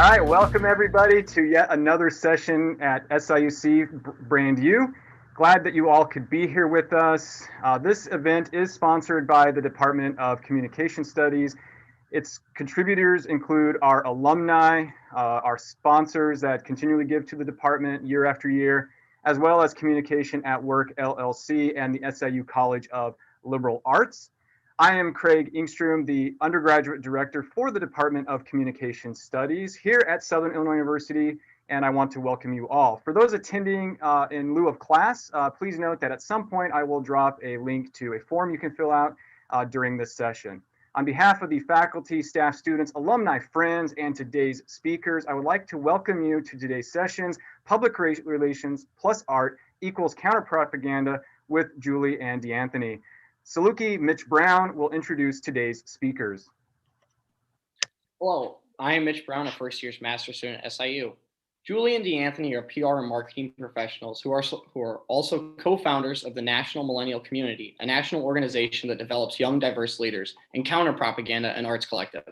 All right, welcome everybody to yet another session at SIUC Brand U. Glad that you all could be here with us. This event is sponsored by the Department of Communication Studies. Its contributors include our alumni, our sponsors that continually give to the department year after year, as well as Communication at Work LLC and the SIU College of Liberal Arts. I am Craig Ingstrom, the undergraduate director for the Department of Communication Studies here at Southern Illinois University, and I want to welcome you all. For those attending in lieu of class, please note that at some point I will drop a link to a form you can fill out during this session. On behalf of the faculty, staff, students, alumni, friends, and today's speakers, I would like to welcome you to today's sessions, Public Relations plus Art equals Counterpropaganda with Julie and DeAnthony. SIUC Mitch Brown will introduce today's speakers. Hello, I am Mitch Brown, a first-year's master's student at SIU. Julie and DeAnthony are PR and marketing professionals who are also co-founders of the National Millennial Community, a national organization that develops young, diverse leaders, and Counterpropaganda, an arts collective.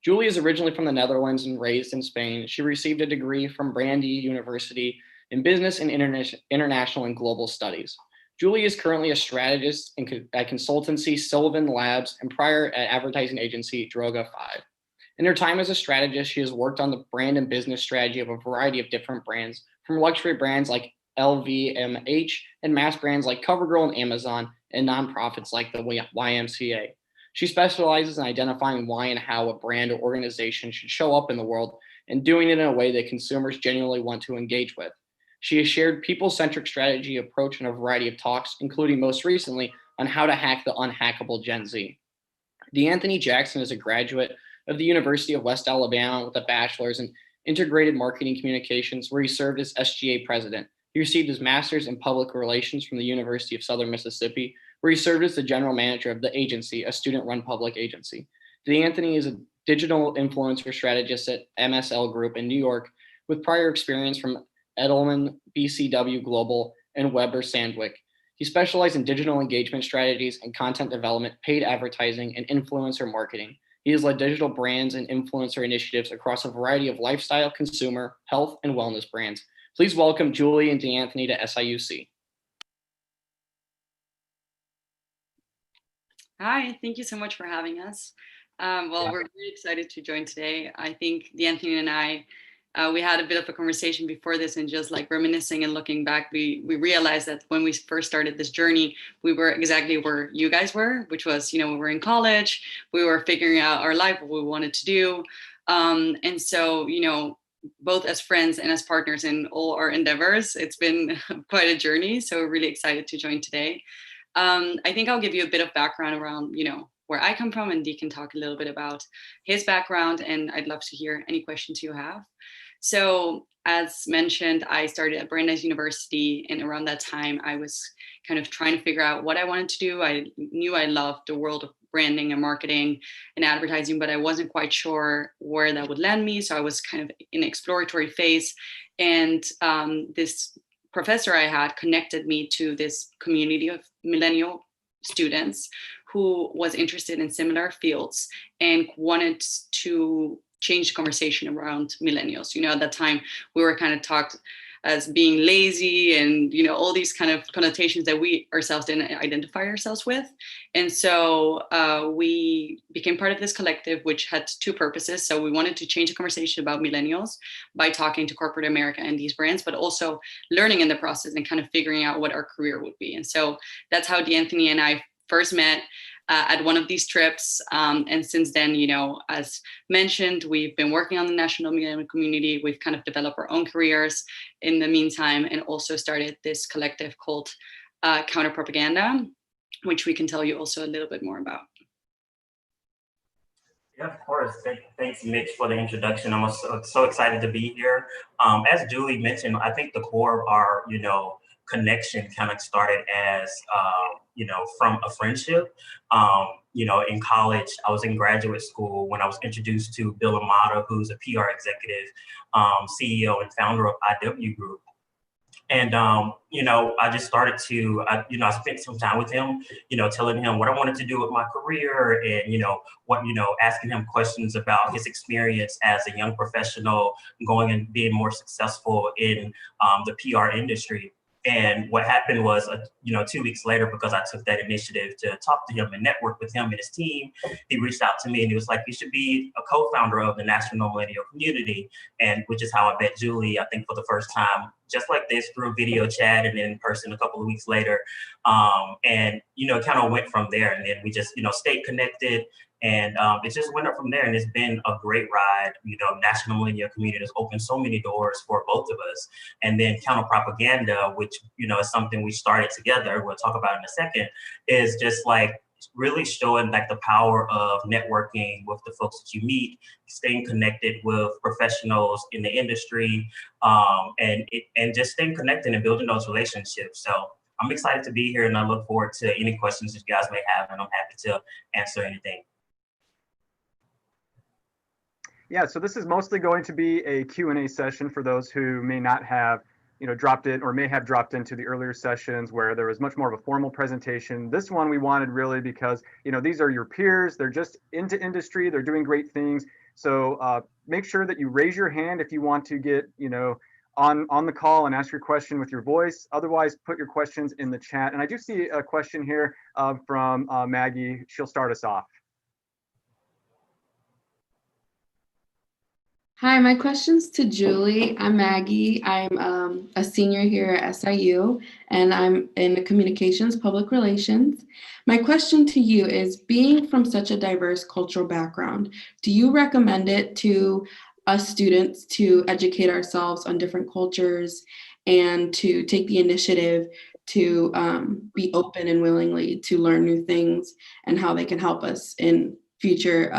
Julie is originally from the Netherlands and raised in Spain. She received a degree from Brandy University in Business and International and Global Studies. Julie is currently a strategist at consultancy Sylvan Labs and prior at advertising agency Droga 5. In her time as a strategist, she has worked on the brand and business strategy of a variety of different brands, from luxury brands like LVMH and mass brands like CoverGirl and Amazon, and nonprofits like the YMCA. She specializes in identifying why and how a brand or organization should show up in the world and doing it in a way that consumers genuinely want to engage with. She has shared people-centric strategy approach in a variety of talks, including most recently on how to hack the unhackable Gen Z. DeAnthony Jackson is a graduate of the University of West Alabama with a bachelor's in integrated marketing communications, where he served as SGA president. He received his master's in public relations from the University of Southern Mississippi, where he served as the general manager of the agency, a student-run public agency. DeAnthony is a digital influencer strategist at MSL Group in New York, with prior experience from Edelman, BCW Global, and Weber Sandwick. He specialized in digital engagement strategies and content development, paid advertising, and influencer marketing. He has led digital brands and influencer initiatives across a variety of lifestyle, consumer, health, and wellness brands. Please welcome Julie and DeAnthony to SIUC. Hi, thank you so much for having us. We're really excited to join today. I think DeAnthony and I, we had a bit of a conversation before this, and just like reminiscing and looking back, we realized that when we first started this journey, we were exactly where you guys were, which was, we were in college, we were figuring out our life, what we wanted to do. And so, both as friends and as partners in all our endeavors, it's been quite a journey. So we're really excited to join today. I think I'll give you a bit of background around, where I come from, and Dee can talk a little bit about his background, and I'd love to hear any questions you have. So as mentioned, I started at Brandeis University, and around that time, I was kind of trying to figure out what I wanted to do. I knew I loved the world of branding and marketing and advertising, but I wasn't quite sure where that would land me. So I was kind of in an exploratory phase, and this professor I had connected me to this community of millennial students who was interested in similar fields and wanted to change the conversation around millennials. At that time, we were kind of talked as being lazy and, all these kind of connotations that we ourselves didn't identify ourselves with. And so we became part of this collective, which had two purposes. So we wanted to change the conversation about millennials by talking to corporate America and these brands, but also learning in the process and kind of figuring out what our career would be. And so that's how DeAnthony and I first met at one of these trips. And since then, as mentioned, we've been working on the National Millennial Community. We've kind of developed our own careers in the meantime, and also started this collective called Counterpropaganda, which we can tell you also a little bit more about. Yeah, of course. Thanks, Mitch, for the introduction. I'm so excited to be here. As Julie mentioned, I think the core of our, connection kind of started as, from a friendship. In college, I was in graduate school when I was introduced to Bill Amata, who's a PR executive, CEO and founder of IW Group. And, I just started to, I spent some time with him, telling him what I wanted to do with my career and, asking him questions about his experience as a young professional going and being more successful in the PR industry. And what happened was, 2 weeks later, because I took that initiative to talk to him and network with him and his team, he reached out to me and he was like, "You should be a co-founder of the National Millennial Community," and which is how I met Julie, I think for the first time, just like this through video chat and then in person a couple of weeks later. And, kind of went from there. And then we just, stayed connected. And it just went up from there, and it's been a great ride. National Millennial Community has opened so many doors for both of us. And then Counterpropaganda, which is something we started together, we'll talk about in a second, is just like really showing like the power of networking with the folks that you meet, staying connected with professionals in the industry, and just staying connected and building those relationships. So I'm excited to be here, and I look forward to any questions that you guys may have, and I'm happy to answer anything. Yeah, so this is mostly going to be a Q&A session for those who may not have, dropped in or may have dropped into the earlier sessions where there was much more of a formal presentation. This one we wanted really because, these are your peers. They're just into industry. They're doing great things. So make sure that you raise your hand if you want to get, on the call and ask your question with your voice. Otherwise, put your questions in the chat. And I do see a question here from Maggie. She'll start us off. Hi, my question's to Julie. I'm Maggie. I'm a senior here at SIU, and I'm in communications, public relations. My question to you is, being from such a diverse cultural background, do you recommend it to us students to educate ourselves on different cultures and to take the initiative to be open and willingly to learn new things and how they can help us in future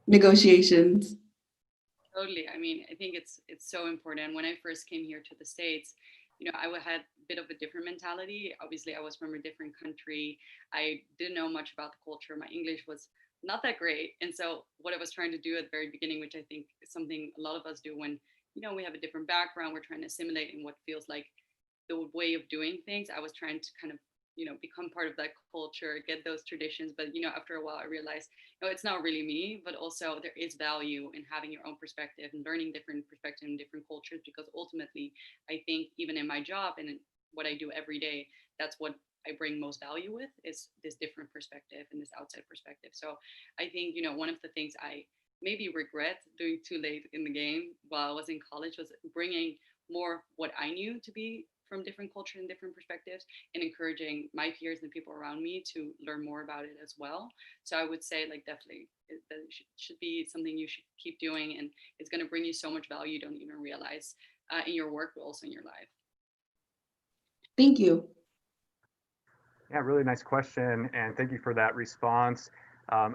negotiations? Totally. I mean, I think it's so important. When I first came here to the States, I had a bit of a different mentality. Obviously, I was from a different country. I didn't know much about the culture. My English was not that great. And so what I was trying to do at the very beginning, which I think is something a lot of us do when, we have a different background, we're trying to assimilate in what feels like the way of doing things. I was trying to kind of become part of that culture, get those traditions. But, after a while, I realized, no, it's not really me, but also there is value in having your own perspective and learning different perspectives and different cultures, because ultimately, I think even in my job and in what I do every day, that's what I bring most value with, is this different perspective and this outside perspective. So I think, one of the things I maybe regret doing too late in the game while I was in college was bringing more what I knew to be from different cultures and different perspectives, and encouraging my peers and people around me to learn more about it as well. So I would say, like, definitely that should be something you should keep doing, and it's going to bring you so much value you don't even realize in your work, but also in your life. Thank you. Yeah, really nice question, and thank you for that response.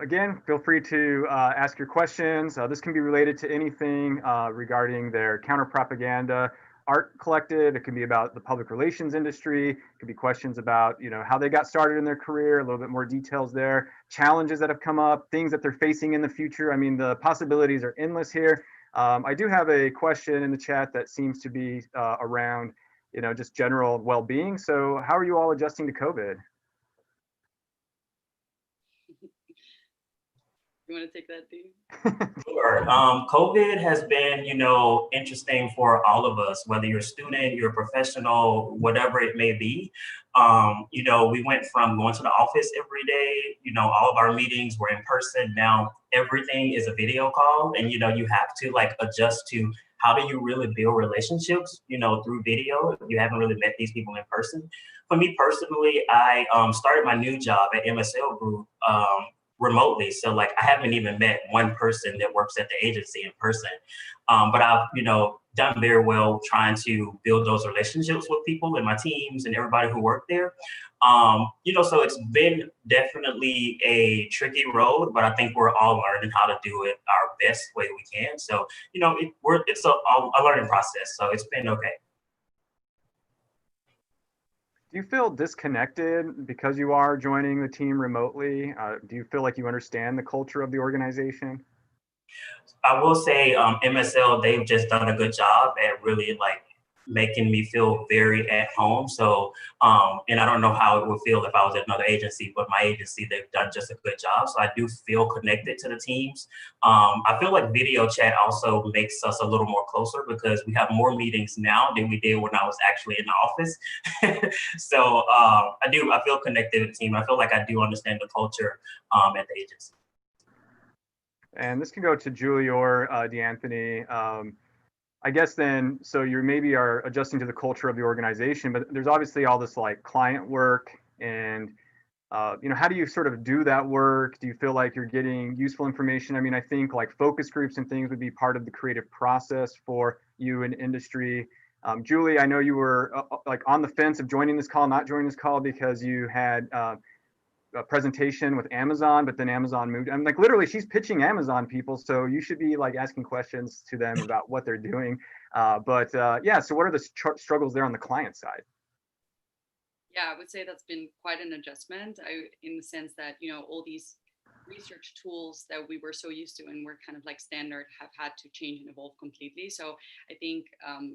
Again, feel free to ask your questions. This can be related to anything regarding their Counterpropaganda art collective. It can be about the public relations industry. It could be questions about, how they got started in their career, a little bit more details there, challenges that have come up, things that they're facing in the future. I mean, the possibilities are endless here. I do have a question in the chat that seems to be around, just general well-being. So how are you all adjusting to COVID? You want to take that, Dean? Sure. COVID has been, interesting for all of us, whether you're a student, you're a professional, whatever it may be. We went from going to the office every day, all of our meetings were in person. Now everything is a video call, and, you have to like adjust to how do you really build relationships, through video. You haven't really met these people in person. For me personally, I started my new job at MSL Group remotely. So like I haven't even met one person that works at the agency in person. But I've, done very well trying to build those relationships with people in my teams and everybody who worked there. So it's been definitely a tricky road, but I think we're all learning how to do it our best way we can. So, it's a learning process. So it's been okay. Do you feel disconnected because you are joining the team remotely? Do you feel like you understand the culture of the organization? I will say MSL, they've just done a good job at really like making me feel very at home. So, and I don't know how it would feel if I was at another agency, but my agency, they've done just a good job. So I do feel connected to the teams. I feel like video chat also makes us a little more closer because we have more meetings now than we did when I was actually in the office. So I feel connected to the team. I feel like I do understand the culture at the agency. And this can go to Julie or DeAnthony. I guess then, so you maybe are adjusting to the culture of the organization, but there's obviously all this like client work and, how do you sort of do that work? Do you feel like you're getting useful information? I mean, I think like focus groups and things would be part of the creative process for you in industry. Julie, I know you were like on the fence of joining this call, not joining this call because you had a presentation with Amazon, but then Amazon moved. I'm like, literally, she's pitching Amazon people, so you should be like asking questions to them about what they're doing. Yeah, so what are the struggles there on the client side? Yeah, I would say that's been quite an adjustment in the sense that, all these research tools that we were so used to and were kind of like standard have had to change and evolve completely. So I think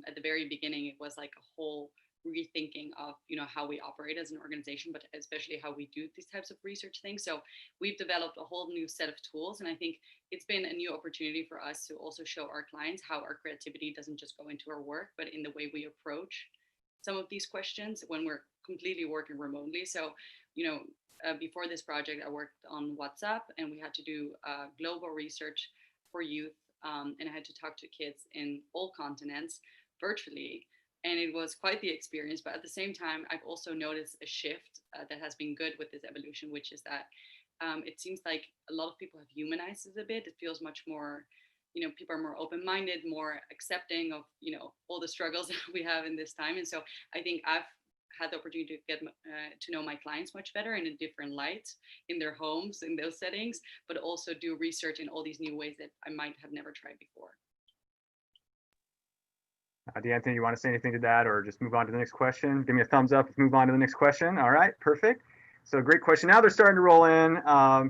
at the very beginning, it was like a whole rethinking of how we operate as an organization, but especially how we do these types of research things. So we've developed a whole new set of tools, and I think it's been a new opportunity for us to also show our clients how our creativity doesn't just go into our work, but in the way we approach some of these questions when we're completely working remotely. So before this project, I worked on WhatsApp, and we had to do global research for youth, and I had to talk to kids in all continents virtually. And it was quite the experience. But at the same time, I've also noticed a shift that has been good with this evolution, which is that it seems like a lot of people have humanized it a bit. It feels much more, people are more open-minded, more accepting of, all the struggles that we have in this time. And so I think I've had the opportunity to get to know my clients much better in a different light in their homes, in those settings, but also do research in all these new ways that I might have never tried before. DeAnthony, you want to say anything to that or just move on to the next question? Give me a thumbs up. Let's move on to the next question. All right, perfect. So great question. Now they're starting to roll in.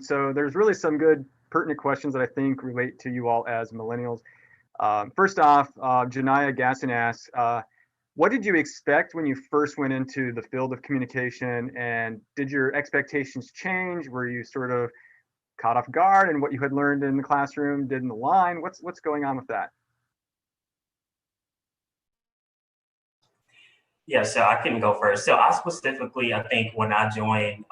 So there's really some good pertinent questions that I think relate to you all as millennials. First off, Janaya Gasson asks, what did you expect when you first went into the field of communication, and did your expectations change? Were you sort of caught off guard and what you had learned in the classroom didn't align? What's going on with that? Yeah, so I can go first. So I specifically, I think when I joined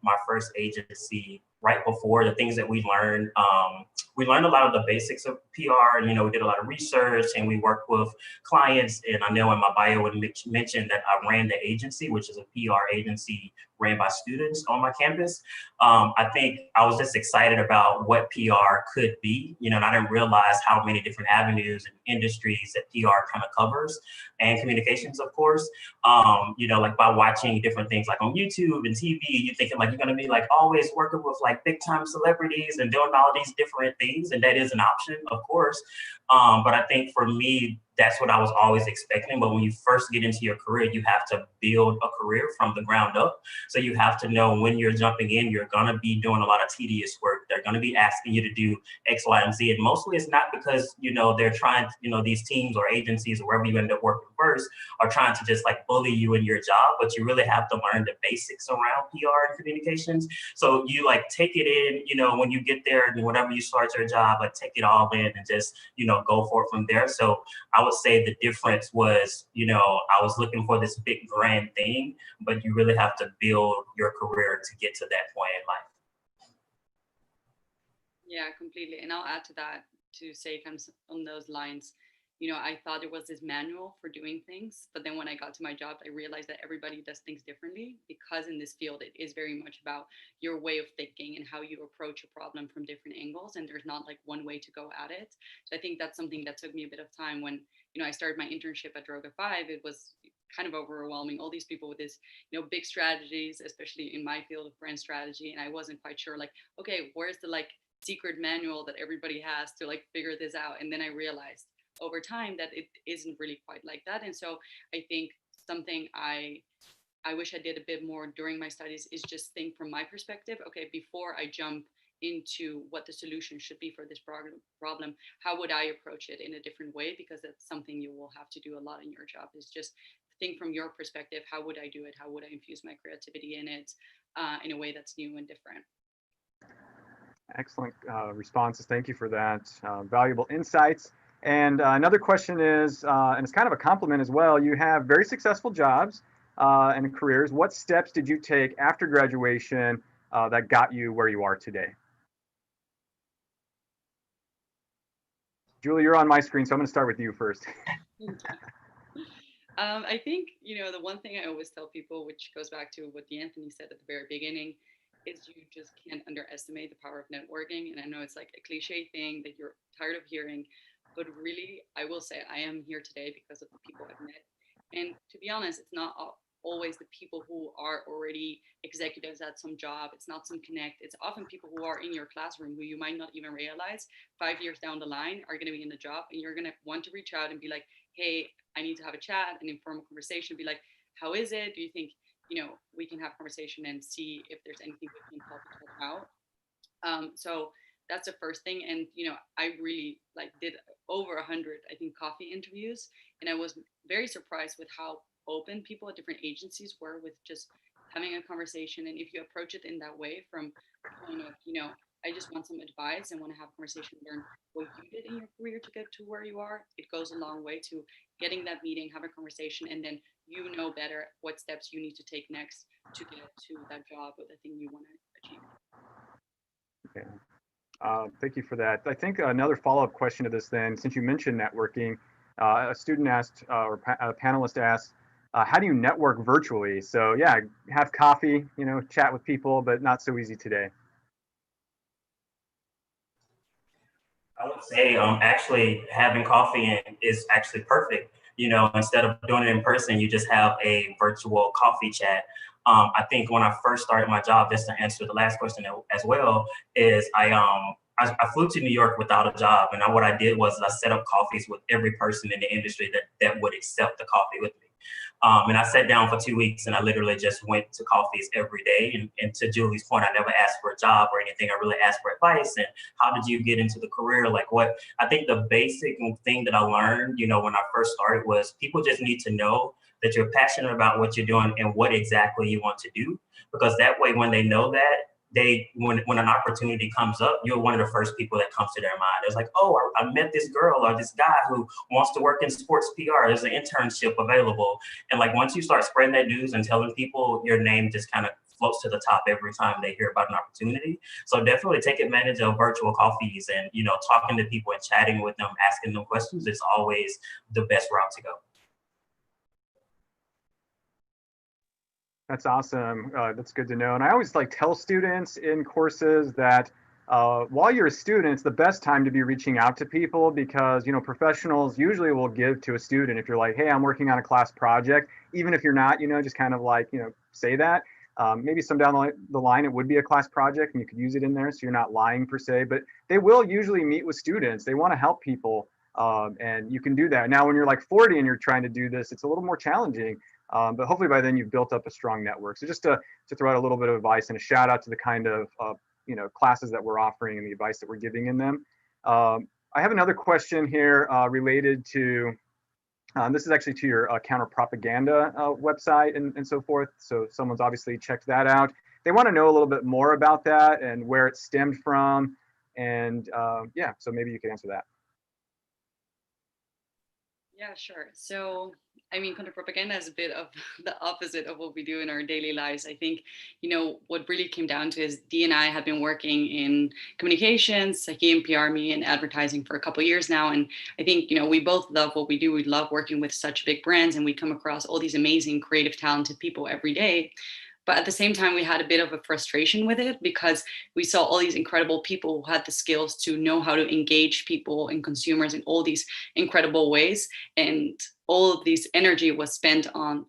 my first agency, right before the things that we learned a lot of the basics of PR, and we did a lot of research and we worked with clients. And I know in my bio it mentioned that I ran the agency, which is a PR agency ran by students on my campus. I think I was just excited about what PR could be, and I didn't realize how many different avenues and industries that PR kind of covers, and communications, of course. Like by watching different things like on YouTube and TV, you're thinking like you're gonna be like always working with like big time celebrities and doing all these different things, and that is an option, of course. But I think for me, that's what I was always expecting. But when you first get into your career, you have to build a career from the ground up. So you have to know when you're jumping in, you're going to be doing a lot of tedious work. They're going to be asking you to do X, Y, and Z. And mostly it's not because, they're trying to, these teams or agencies or wherever you end up working first are trying to just like bully you in your job, but you really have to learn the basics around PR and communications. So you like take it in, when you get there and whenever you start your job, like take it all in and just, go for it from there. So I would say the difference was, I was looking for this big grand thing, but you really have to build your career to get to that point in life. Yeah, completely. And I'll add to that to say kind of on those lines, I thought there was this manual for doing things, but then when I got to my job, I realized that everybody does things differently, because in this field, it is very much about your way of thinking and how you approach a problem from different angles. And there's not like one way to go at it. So I think that's something that took me a bit of time. When, I started my internship at Droga 5, it was kind of overwhelming. All these people with this, big strategies, especially in my field of brand strategy. And I wasn't quite sure like, okay, where's the like secret manual that everybody has to like figure this out? And then I realized over time that it isn't really quite like that. And so I think something I wish I did a bit more during my studies is just think from my perspective, okay, before I jump into what the solution should be for this problem, how would I approach it in a different way? Because that's something you will have to do a lot in your job, is just think from your perspective, how would I do it? How would I infuse my creativity in it in a way that's new and different? Excellent responses. Thank you for that. Valuable insights. And another question is, and it's kind of a compliment as well, you have very successful jobs and careers. What steps did you take after graduation that got you where you are today? Julie, you're on my screen, so I'm going to start with you first. I think, the one thing I always tell people, which goes back to what Anthony said at the very beginning, is you just can't underestimate the power of networking. And I know it's like a cliche thing that you're tired of hearing, but really, I will say I am here today because of the people I've met. And to be honest, it's not always the people who are already executives at some job. It's not some connect. It's often people who are in your classroom who you might not even realize 5 years down the line are going to be in the job, and you're going to want to reach out and be like, hey, I need to have a chat, an informal conversation, be like, how is it? Do you think, we can have a conversation and see if there's anything we can help each other out? So that's the first thing. And, I really did over 100, I think, coffee interviews. And I was very surprised with how open people at different agencies were with just having a conversation. And if you approach it in that way, from point of, I just want some advice and want to have a conversation, learn what you did in your career to get to where you are, it goes a long way to getting that meeting, have a conversation, and then you know better what steps you need to take next to get to that job or the thing you want to achieve. Okay. Thank you for that. I think another follow-up question to this then, since you mentioned networking, a student asked, or a panelist asked, how do you network virtually? So yeah, have coffee, chat with people, but not so easy today. I would say actually having coffee is actually perfect. Instead of doing it in person, you just have a virtual coffee chat. I think when I first started my job, just to answer the last question as well, is I flew to New York without a job, and what I did was I set up coffees with every person in the industry that would accept the coffee with me. And I sat down for 2 weeks, and I literally just went to coffees every day. And to Julie's point, I never asked for a job or anything. I really asked for advice. And how did you get into the career? I think the basic thing that I learned, when I first started, was people just need to know that you're passionate about what you're doing and what exactly you want to do. Because that way, when they know that, when an opportunity comes up, you're one of the first people that comes to their mind. It's like, oh, I met this girl or this guy who wants to work in sports PR. There's an internship available. And once you start spreading that news and telling people, your name just kind of floats to the top every time they hear about an opportunity. So definitely take advantage of virtual coffees and, talking to people and chatting with them, asking them questions is always the best route to go. That's awesome. That's good to know. And I always tell students in courses that while you're a student, it's the best time to be reaching out to people, because, professionals usually will give to a student. If you're like, hey, I'm working on a class project, even if you're not, just kind of say that. Maybe some down the line, it would be a class project and you could use it in there, so you're not lying per se, but they will usually meet with students. They want to help people, and you can do that. Now, when you're 40 and you're trying to do this, it's a little more challenging. But hopefully by then you've built up a strong network. So just to throw out a little bit of advice and a shout out to the kind of classes that we're offering and the advice that we're giving in them. I have another question here related to, this is actually to your Counterpropaganda website and so forth. So someone's obviously checked that out. They want to know a little bit more about that and where it stemmed from. And yeah, so maybe you could answer that. Yeah, sure. So, Counterpropaganda is a bit of the opposite of what we do in our daily lives. I think, what really came down to is Dee and I have been working in communications, he in PR, me in advertising for a couple of years now. And I think, we both love what we do. We love working with such big brands, and we come across all these amazing, creative, talented people every day. But at the same time, we had a bit of a frustration with it, because we saw all these incredible people who had the skills to know how to engage people and consumers in all these incredible ways. And all of this energy was spent on,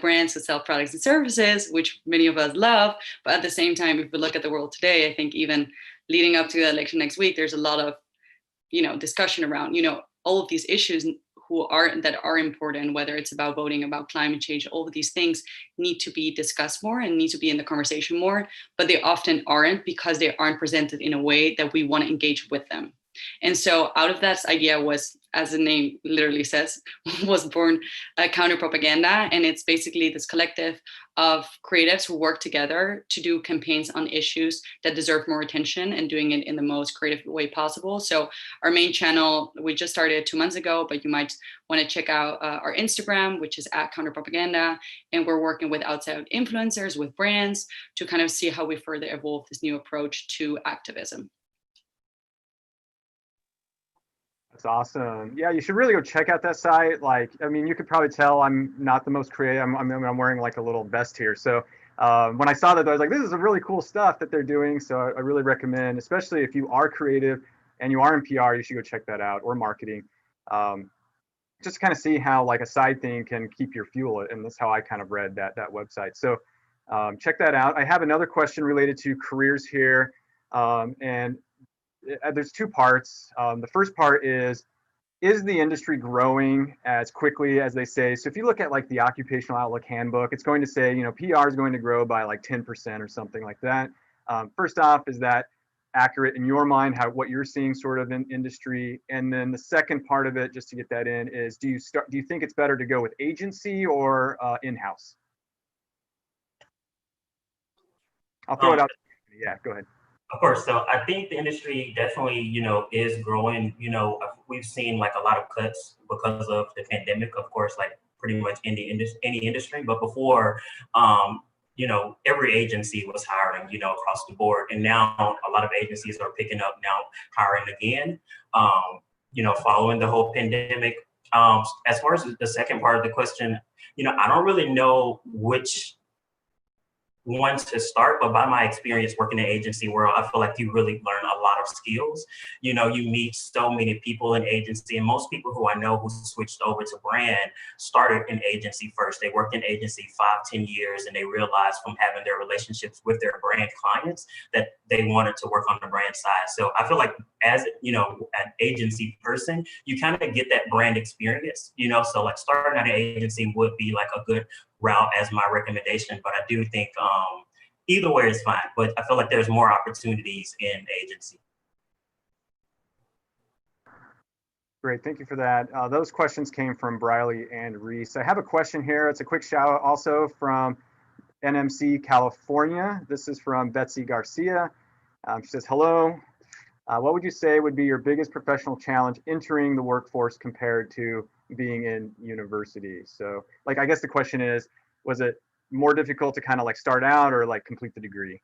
brands to sell products and services, which many of us love. But at the same time, if we look at the world today, I think even leading up to the election next week, there's a lot of, discussion around, all of these issues. that are important, whether it's about voting, about climate change, all of these things need to be discussed more and need to be in the conversation more, but they often aren't because they aren't presented in a way that we want to engage with them. And so out of that idea was, as the name literally says, was born Counterpropaganda. And it's basically this collective of creatives who work together to do campaigns on issues that deserve more attention and doing it in the most creative way possible. So our main channel, we just started 2 months ago, but you might want to check out our Instagram, which is @Counterpropaganda. And we're working with outside influencers, with brands, to kind of see how we further evolve this new approach to activism. That's awesome. Yeah, you should really go check out that site. Like, I mean, you could probably tell I'm not the most creative. I'm wearing like a little vest here. So when I saw that, I was like, this is a really cool stuff that they're doing. So I really recommend, especially if you are creative and you are in PR, you should go check that out, or marketing. Just to kind of see how like a side thing can keep your fuel. And that's how I kind of read that website. So check that out. I have another question related to careers here. And there's two parts. The first part is the industry growing as quickly as they say? So if you look at like the Occupational Outlook Handbook, it's going to say, you know, PR is going to grow by like 10% or something like that. First off, is that accurate in your mind, what you're seeing sort of in industry? And then the second part of it, just to get that in, is do you think it's better to go with agency or in-house? I'll throw it out. Yeah, go ahead. Of course. So I think the industry definitely, you know, is growing. You know, we've seen like a lot of cuts because of the pandemic, of course, like pretty much any industry. But before, you know, every agency was hiring, you know, across the board. And now a lot of agencies are picking up now hiring again, you know, following the whole pandemic. As far as the second part of the question, you know, I don't really know which one to start, but by my experience working in the agency world, I feel like you really learn a lot of skills. You know, you meet so many people in agency, and most people who I know who switched over to brand started in agency first. They worked in agency 5-10 years, and they realized from having their relationships with their brand clients that they wanted to work on the brand side. So I feel like as, you know, an agency person, you kind of get that brand experience, you know, so like starting at an agency would be like a good route as my recommendation, but I do think either way is fine, but I feel like there's more opportunities in agency. Great, thank you for that. Those questions came from Briley and Reese. I have a question here. It's a quick shout out also from NMC California. This is from Betsy Garcia. She says, hello. What would you say would be your biggest professional challenge entering the workforce compared to being in university? So like, I guess the question is, was it more difficult to kind of like start out or like complete the degree?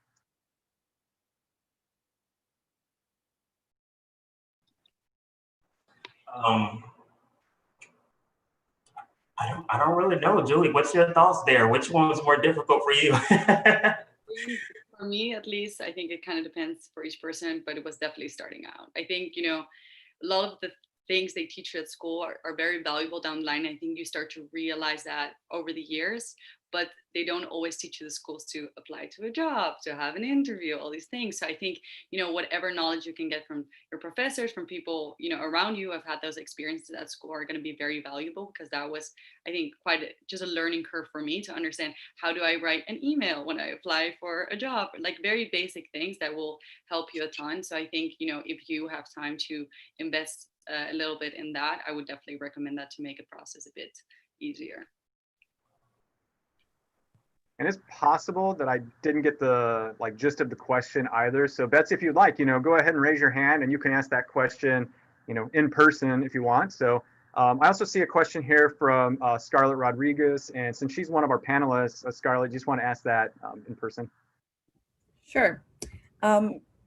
I don't really know, Julie. What's your thoughts there? Which one was more difficult for you? For me, at least, I think it kind of depends for each person, but it was definitely starting out. I think, you know, a lot of the things they teach you at school are very valuable down the line. I think you start to realize that over the years, but they don't always teach you the skills to apply to a job, to have an interview, all these things. So I think, you know, whatever knowledge you can get from your professors, from people, you know, around you who have had those experiences at school are going to be very valuable, because that was, I think, just a learning curve for me to understand, how do I write an email when I apply for a job? Like very basic things that will help you a ton. So I think, you know, if you have time to invest a little bit in that, I would definitely recommend that to make the process a bit easier. And it's possible that I didn't get the like gist of the question either. So Betsy, if you'd like, you know, go ahead and raise your hand and you can ask that question, you know, in person if you want. So I also see a question here from Scarlett Rodriguez. And since she's one of our panelists, Scarlett, just want to ask that in person. Sure.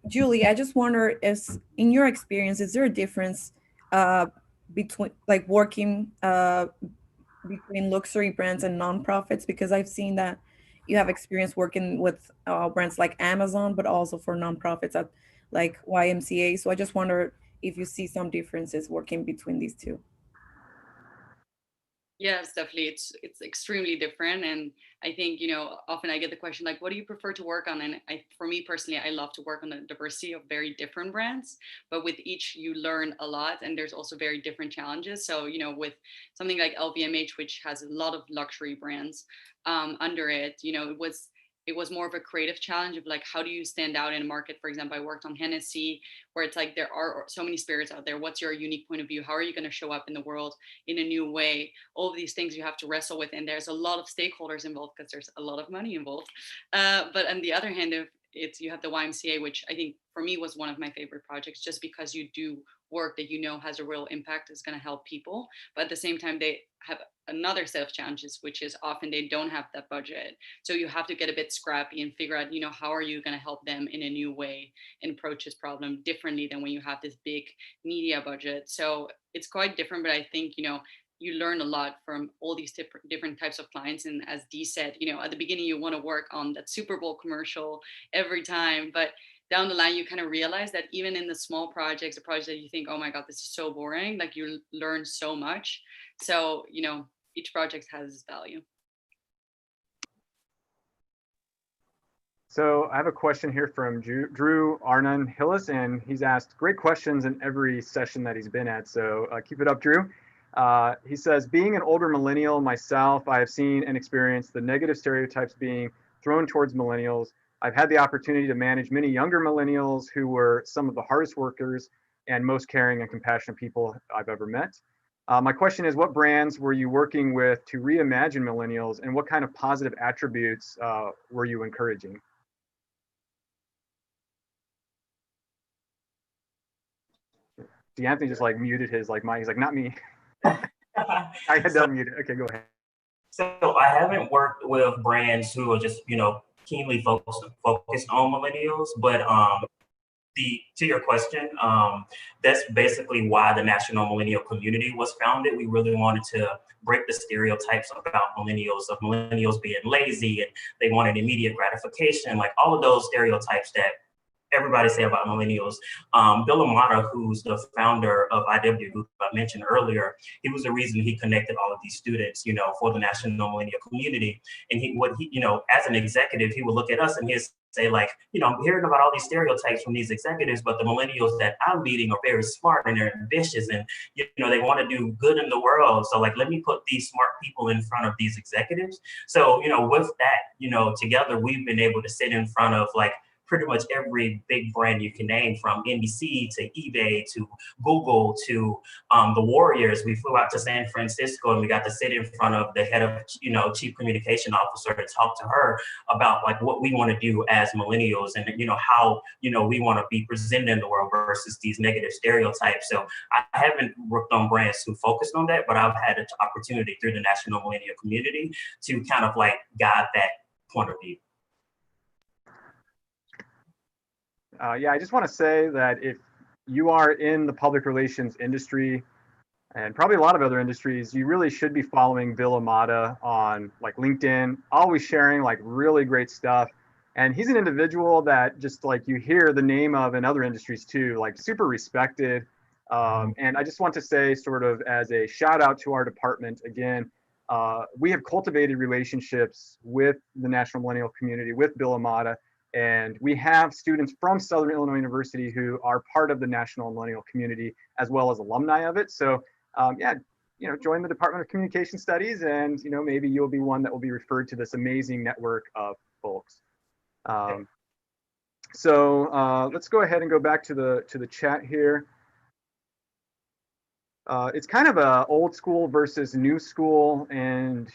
Julie, I just wonder, in your experience, is there a difference between like working between luxury brands and nonprofits? Because I've seen that you have experience working with brands like Amazon, but also for nonprofits at like YMCA. So I just wonder if you see some differences working between these two. Yes, definitely. It's extremely different, and I think often I get the question like, "What do you prefer to work on?" And for me personally, I love to work on the diversity of very different brands, but with each you learn a lot, and there's also very different challenges. So with something like LVMH, which has a lot of luxury brands under it, it was more of a creative challenge of like, how do you stand out in a market? For example, I worked on Hennessy, where it's like there are so many spirits out there. What's your unique point of view? How are you going to show up in the world in a new way? All of these things you have to wrestle with, and there's a lot of stakeholders involved because there's a lot of money involved. But on the other hand, if you have the YMCA, which I think for me was one of my favorite projects, just because you do work that has a real impact, is going to help people, but at the same time they have another set of challenges, which is often they don't have that budget, so you have to get a bit scrappy and figure out how are you going to help them in a new way and approach this problem differently than when you have this big media budget. So it's quite different, but I think you learn a lot from all these different types of clients. And as Dee said, at the beginning you want to work on that Super Bowl commercial every time, but down the line you kind of realize that even in the small projects, the projects that you think, oh my god, this is so boring, like you learn so much. So each project has its value. So I have a question here from Drew Arnon Hillis, and he's asked great questions in every session that he's been at. So keep it up, Drew. He says, being an older millennial myself, I have seen and experienced the negative stereotypes being thrown towards millennials. I've had the opportunity to manage many younger millennials who were some of the hardest workers and most caring and compassionate people I've ever met. My question is, what brands were you working with to reimagine millennials, and what kind of positive attributes were you encouraging? D'Anthony just like muted his mic. He's like, not me. I had to unmute it. Okay, go ahead. So I haven't worked with brands who are just, keenly focused on millennials, but to your question, that's basically why the National Millennial Community was founded. We really wanted to break the stereotypes about millennials, of millennials being lazy and they wanted immediate gratification, like all of those stereotypes that everybody say about millennials. Bill Amata, who's the founder of IW Group I mentioned earlier, he was the reason he connected all of these students, for the National Millennial Community. And as an executive, he would look at us and he'd say like, I'm hearing about all these stereotypes from these executives, but the millennials that I'm meeting are very smart and they're ambitious and, they want to do good in the world. So like, let me put these smart people in front of these executives. So, with that, together, we've been able to sit in front of like pretty much every big brand you can name, from NBC to eBay to Google to the Warriors. We flew out to San Francisco and we got to sit in front of the head of, chief communication officer to talk to her about like what we want to do as millennials and, how, we want to be presented in the world versus these negative stereotypes. So I haven't worked on brands who focused on that, but I've had an opportunity through the National Millennial Community to kind of like guide that point of view. Yeah, I just want to say that if you are in the public relations industry, and probably a lot of other industries, you really should be following Bill Amata on like LinkedIn, always sharing like really great stuff. And he's an individual that just like you hear the name of in other industries too, like super respected. And I just want to say, sort of as a shout out to our department again, we have cultivated relationships with the National Millennial Community, with Bill Amata. And we have students from Southern Illinois University who are part of the National Millennial Community, as well as alumni of it. So yeah, join the Department of Communication Studies, and maybe you'll be one that will be referred to this amazing network of folks. So let's go ahead and go back to the chat here. It's kind of a old school versus new school, and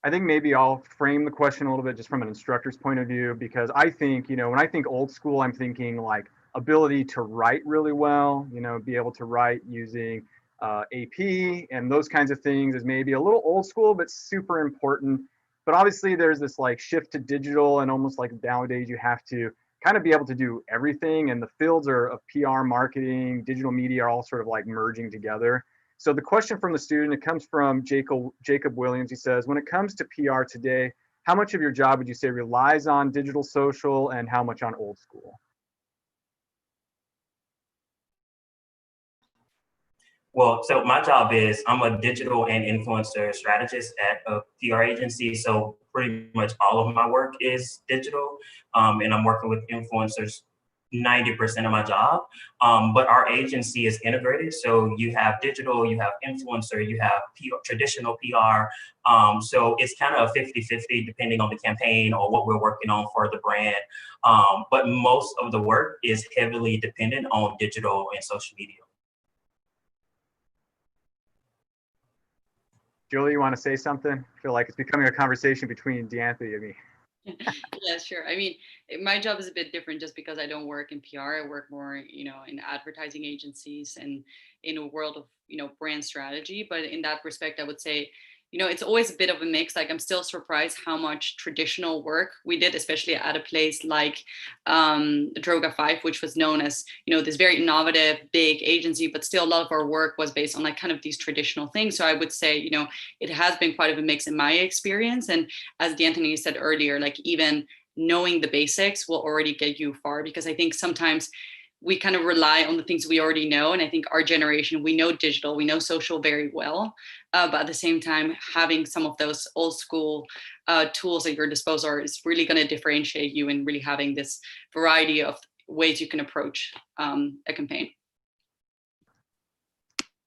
I think maybe I'll frame the question a little bit just from an instructor's point of view, because I think, when I think old school, I'm thinking like ability to write really well, be able to write using AP and those kinds of things is maybe a little old school, but super important. But obviously there's this like shift to digital, and almost like nowadays you have to kind of be able to do everything. And the fields of PR, marketing, digital media are all sort of like merging together. So the question from the student, it comes from Jacob Williams. He says, when it comes to PR today, how much of your job would you say relies on digital social and how much on old school? Well, so my job is I'm a digital and influencer strategist at a PR agency. So pretty much all of my work is digital, and I'm working with influencers 90% of my job. But our agency is integrated. So you have digital, you have influencer, you have PR, traditional PR. So it's kind of 50-50 depending on the campaign or what we're working on for the brand. But most of the work is heavily dependent on digital and social media. Julie, you want to say something? I feel like it's becoming a conversation between DeAnthony and me. Yeah, sure. I mean, my job is a bit different just because I don't work in PR. I work more, in advertising agencies and in a world of, brand strategy. But in that respect, I would say, it's always a bit of a mix. Like, I'm still surprised how much traditional work we did, especially at a place like Droga 5, which was known as, this very innovative, big agency, but still a lot of our work was based on like kind of these traditional things. So I would say, it has been quite of a mix in my experience. And as DeAnthony said earlier, like even knowing the basics will already get you far, because I think sometimes we kind of rely on the things we already know. And I think our generation, we know digital, we know social very well. But at the same time, having some of those old school tools at your disposal is really going to differentiate you in really having this variety of ways you can approach a campaign.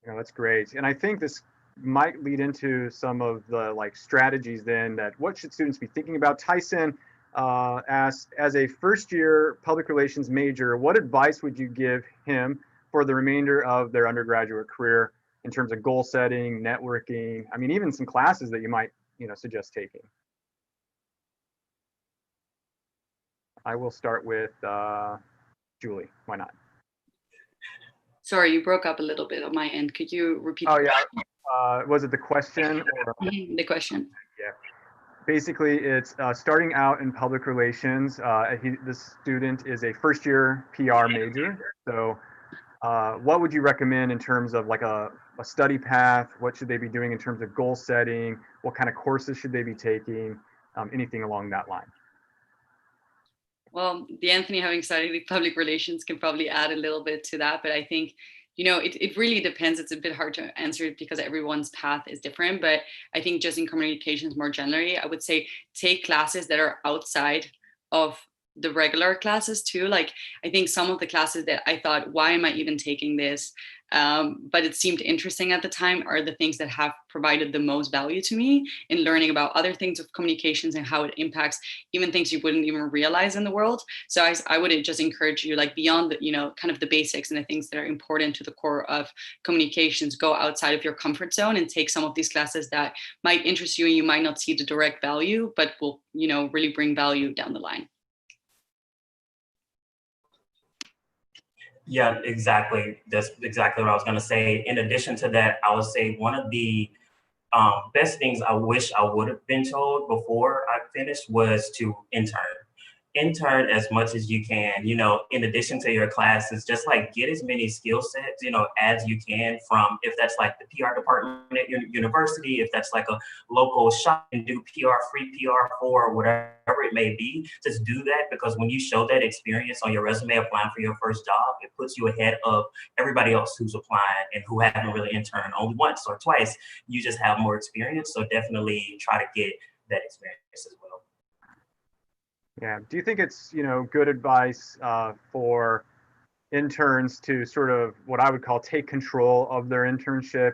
That's great. And I think this might lead into some of the like strategies then that what should students be thinking about. Tyson asked, as a first year public relations major, what advice would you give him for the remainder of their undergraduate career in terms of goal setting, networking? I mean, even some classes that you might, suggest taking. I will start with Julie. Why not? Sorry, you broke up a little bit on my end. Could you repeat? Oh, yeah. Was it the question? Or... The question. Yeah. Basically, it's starting out in public relations. This student is a first-year PR major. So what would you recommend in terms of like a study path? What should they be doing in terms of goal setting? What kind of courses should they be taking? Anything along that line? Well, DeAnthony, having studied public relations, can probably add a little bit to that. But I think, it really depends. It's a bit hard to answer because everyone's path is different. But I think just in communications more generally, I would say take classes that are outside of the regular classes too. Like, I think some of the classes that I thought, why am I even taking this? But it seemed interesting at the time are the things that have provided the most value to me in learning about other things of communications and how it impacts even things you wouldn't even realize in the world. So I would just encourage you, like beyond the, kind of the basics and the things that are important to the core of communications, go outside of your comfort zone and take some of these classes that might interest you and you might not see the direct value, but will, really bring value down the line. Yeah, exactly. That's exactly what I was going to say. In addition to that, I would say one of the best things I wish I would have been told before I finished was to intern. Intern as much as you can, in addition to your classes, just like get as many skill sets, as you can from, if that's like the PR department at your university, if that's like a local shop and do PR, free PR for whatever it may be, just do that, because when you show that experience on your resume applying for your first job, it puts you ahead of everybody else who's applying and who haven't really interned only once or twice. You just have more experience. So definitely try to get that experience as well. Yeah. Do you think it's, good advice for interns to sort of what I would call take control of their internship?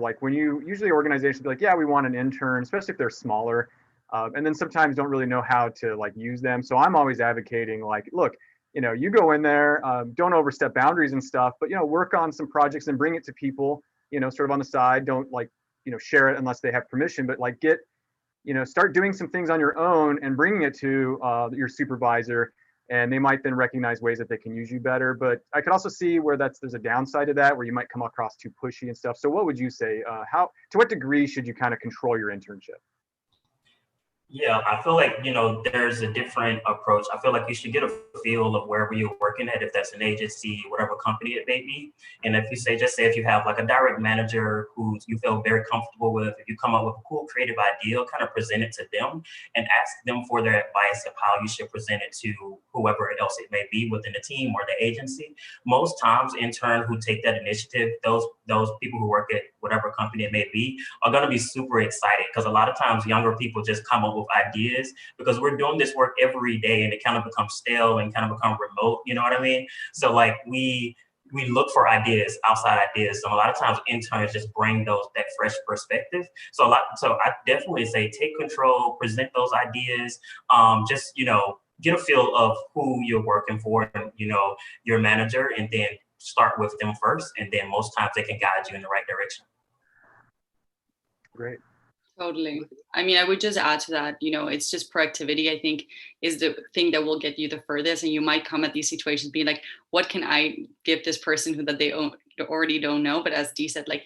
Like when you usually organizations be like, yeah, we want an intern, especially if they're smaller. And then sometimes don't really know how to like use them. So I'm always advocating like, look, you go in there, don't overstep boundaries and stuff, but, work on some projects and bring it to people, sort of on the side. Don't like, share it unless they have permission, but like start doing some things on your own and bringing it to your supervisor, and they might then recognize ways that they can use you better. But I could also see where there's a downside to that, where you might come across too pushy and stuff. So what would you say? To what degree should you kind of control your internship? Yeah, I feel like, there's a different approach. I feel like you should get a feel of wherever you're working at, if that's an agency, whatever company it may be. And if you just say if you have like a direct manager who you feel very comfortable with, if you come up with a cool creative idea, kind of present it to them and ask them for their advice of how you should present it to whoever else it may be within the team or the agency. Most times interns who take that initiative, those those people who work at whatever company it may be are going to be super excited, because a lot of times younger people just come up with ideas because we're doing this work every day and it kind of becomes stale and kind of become remote, you know what I mean? So like we look for ideas, outside ideas. And a lot of times interns just bring that fresh perspective. So I definitely say take control, present those ideas, just, get a feel of who you're working for and, your manager, and then start with them first. And then most times they can guide you in the right direction. Great. Totally. I mean, I would just add to that, it's just proactivity, I think, is the thing that will get you the furthest. And you might come at these situations being like, what can I give this person that they already don't know? But as Dee said, like,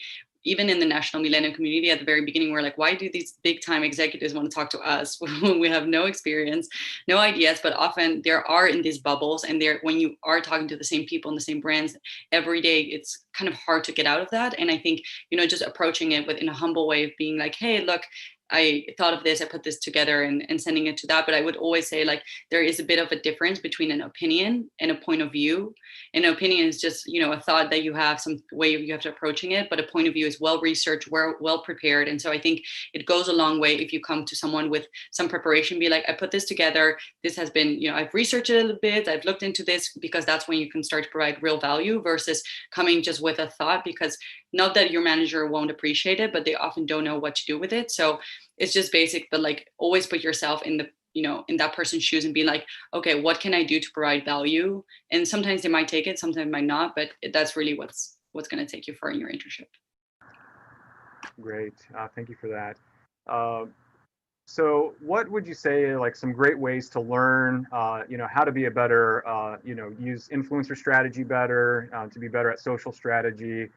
even in the National Millennial Community at the very beginning, we're like, why do these big time executives want to talk to us when we have no experience, no ideas? But often there are in these bubbles, and when you are talking to the same people and the same brands every day, it's kind of hard to get out of that. And I think, just approaching it in a humble way of being like, hey, look, I thought of this, I put this together, and sending it to that. But I would always say, like, there is a bit of a difference between an opinion and a point of view. An opinion is just, a thought that you have, some way you have to approaching it, but a point of view is well researched, well prepared. And so I think it goes a long way if you come to someone with some preparation, be like, I put this together, this has been, I've researched it a little bit, I've looked into this, because that's when you can start to provide real value, versus coming just with a thought, because not that your manager won't appreciate it, but they often don't know what to do with it. So it's just basic, but like, always put yourself in the, in that person's shoes and be like, okay, what can I do to provide value? And sometimes they might take it, sometimes they might not, but that's really what's going to take you far in your internship. Great. Thank you for that. So what would you say are like some great ways to learn, how to be a better, use influencer strategy better, to be better at social strategy?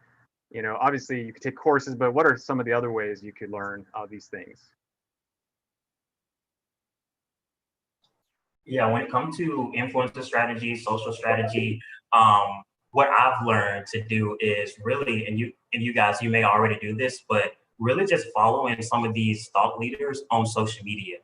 Obviously you could take courses, but what are some of the other ways you could learn these things? Yeah, when it comes to influencer strategy, social strategy, what I've learned to do is really, and you guys, you may already do this, but really just following some of these thought leaders on social media,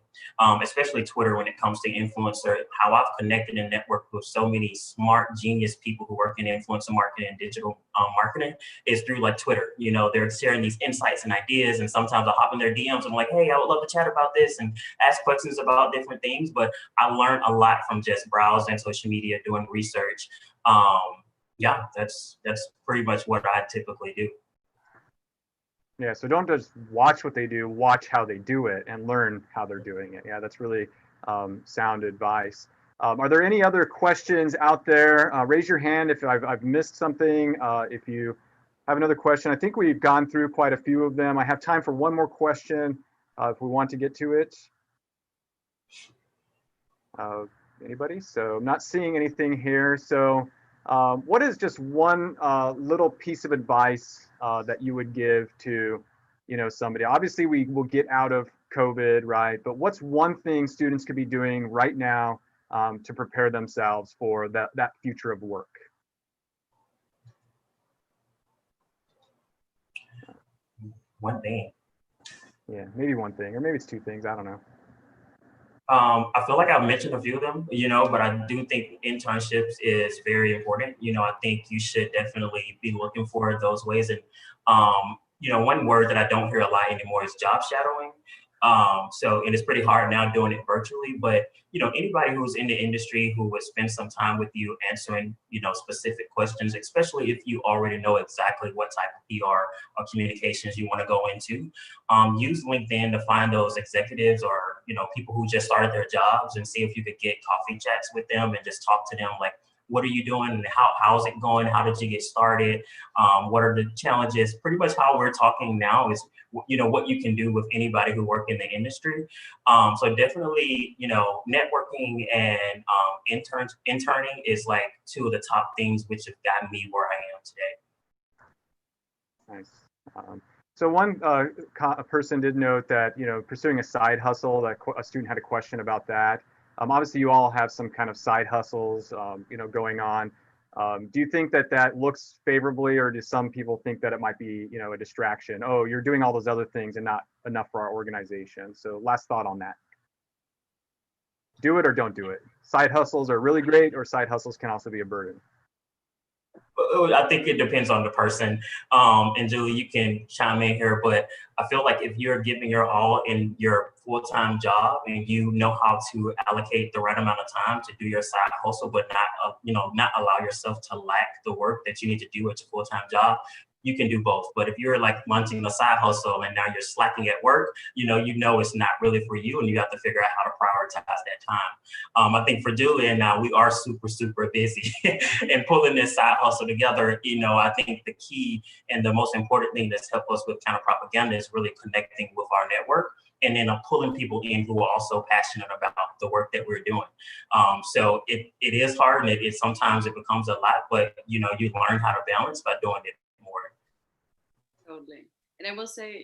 especially Twitter when it comes to influencer. How I've connected and networked with so many smart, genius people who work in influencer marketing and digital marketing is through like Twitter. They're sharing these insights and ideas, and sometimes I'll hop in their DMs and I'm like, hey, I would love to chat about this and ask questions about different things. But I learned a lot from just browsing social media, doing research. Yeah, that's pretty much what I typically do. Yeah, so don't just watch what they do, watch how they do it and learn how they're doing it. Yeah, that's really sound advice. Are there any other questions out there? Raise your hand if I've missed something. If you have another question, I think we've gone through quite a few of them. I have time for one more question if we want to get to it. Anybody? So I'm not seeing anything here. So what is just one little piece of advice that you would give to, somebody? Obviously, we will get out of COVID, right? But what's one thing students could be doing right now to prepare themselves for that future of work? One thing. Yeah, maybe one thing, or maybe it's two things. I don't know. I feel like I've mentioned a few of them, but I do think internships is very important. I think you should definitely be looking for those ways. And, one word that I don't hear a lot anymore is job shadowing. And it's pretty hard now doing it virtually, but, anybody who's in the industry who would spend some time with you answering, specific questions, especially if you already know exactly what type of PR or communications you want to go into, use LinkedIn to find those executives or, people who just started their jobs, and see if you could get coffee chats with them and just talk to them like, what are you doing? And how's it going? How did you get started? What are the challenges? Pretty much how we're talking now is, what you can do with anybody who work in the industry. So definitely, networking and interning is like two of the top things which have gotten me where I am today. Nice. So one person did note that, pursuing a side hustle, that a student had a question about that. Obviously, you all have some kind of side hustles, going on. Do you think that looks favorably, or do some people think that it might be, a distraction? Oh, you're doing all those other things and not enough for our organization. So last thought on that. Do it or don't do it. Side hustles are really great, or side hustles can also be a burden. I think it depends on the person. And Julie, you can chime in here, but I feel like if you're giving your all in your full-time job and you know how to allocate the right amount of time to do your side hustle, but not, not allow yourself to lack the work that you need to do at your full-time job, you can do both. But if you're like munching a side hustle and now you're slacking at work, you know it's not really for you, and you have to figure out how to prioritize that time. I think for Julie and I, we are super, super busy and pulling this side hustle together. I think the key and the most important thing that's helped us with Counterpropaganda is really connecting with our network, and then pulling people in who are also passionate about the work that we're doing. So it is hard, and sometimes it becomes a lot, but you learn how to balance by doing it more. Totally. And I will say,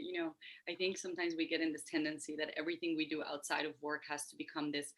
I think sometimes we get in this tendency that everything we do outside of work has to become this,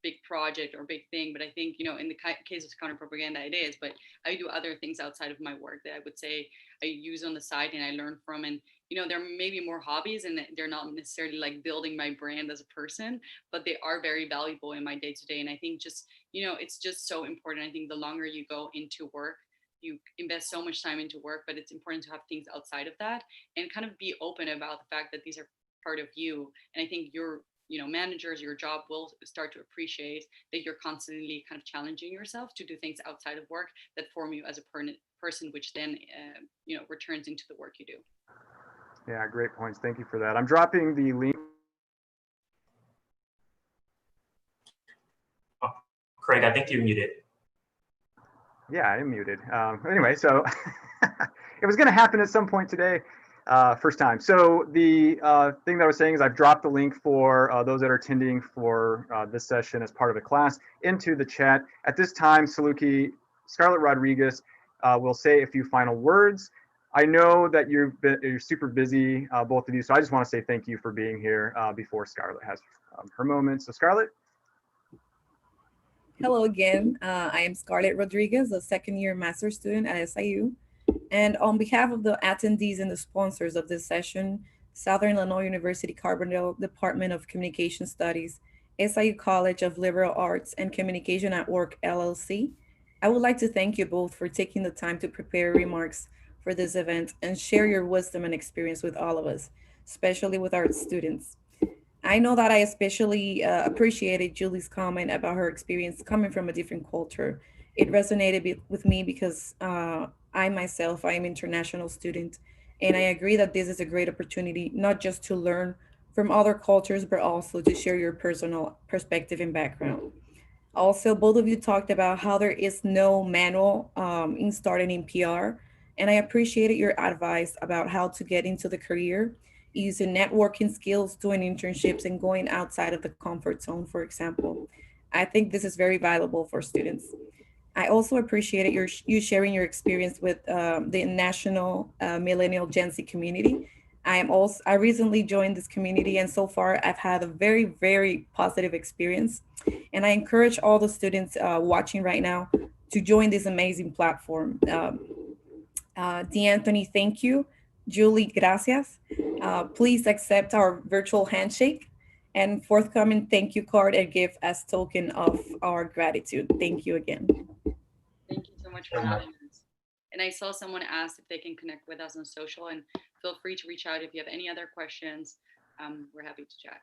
big project or big thing. But I think, in the case of Counterpropaganda, it is. But I do other things outside of my work that I would say I use on the side and I learn from. And, there may be more hobbies, and they're not necessarily like building my brand as a person, but they are very valuable in my day to day. And I think just, it's just so important. I think the longer you go into work, you invest so much time into work, but it's important to have things outside of that and kind of be open about the fact that these are part of you. And I think your managers, your job will start to appreciate that you're constantly kind of challenging yourself to do things outside of work that form you as a person, which then returns into the work you do. Yeah, great points. Thank you for that. I'm dropping the link. Craig, I think you're muted. Yeah, I am muted. Anyway, so it was going to happen at some point today, first time. So the thing that I was saying is I've dropped the link for those that are attending for this session as part of the class into the chat. At this time, Saluki, Scarlett Rodriguez will say a few final words. I know that you're super busy, both of you, so I just want to say thank you for being here before Scarlett has her moment. So Scarlett? Hello again. I am Scarlett Rodriguez, a second-year master's student at SIU. And on behalf of the attendees and the sponsors of this session, Southern Illinois University Carbondale Department of Communication Studies, SIU College of Liberal Arts and Communication at Work, LLC, I would like to thank you both for taking the time to prepare remarks for this event and share your wisdom and experience with all of us, especially with our students. I know that I especially appreciated Julie's comment about her experience coming from a different culture. It resonated with me because I am international student, and I agree that this is a great opportunity, not just to learn from other cultures, but also to share your personal perspective and background. Also, both of you talked about how there is no manual in starting in PR, and I appreciated your advice about how to get into the career using networking skills, doing internships, and going outside of the comfort zone, for example. I think this is very valuable for students. I also appreciated you sharing your experience with the National Millennial Gen Z community. I recently joined this community, and so far I've had a very, very positive experience. And I encourage all the students watching right now to join this amazing platform. D'Anthony, thank you. Julie, gracias. Please accept our virtual handshake and forthcoming thank you card and gift as token of our gratitude. Thank you again. Thank you so much for having us. And I saw someone asked if they can connect with us on social, and feel free to reach out if you have any other questions. We're happy to chat.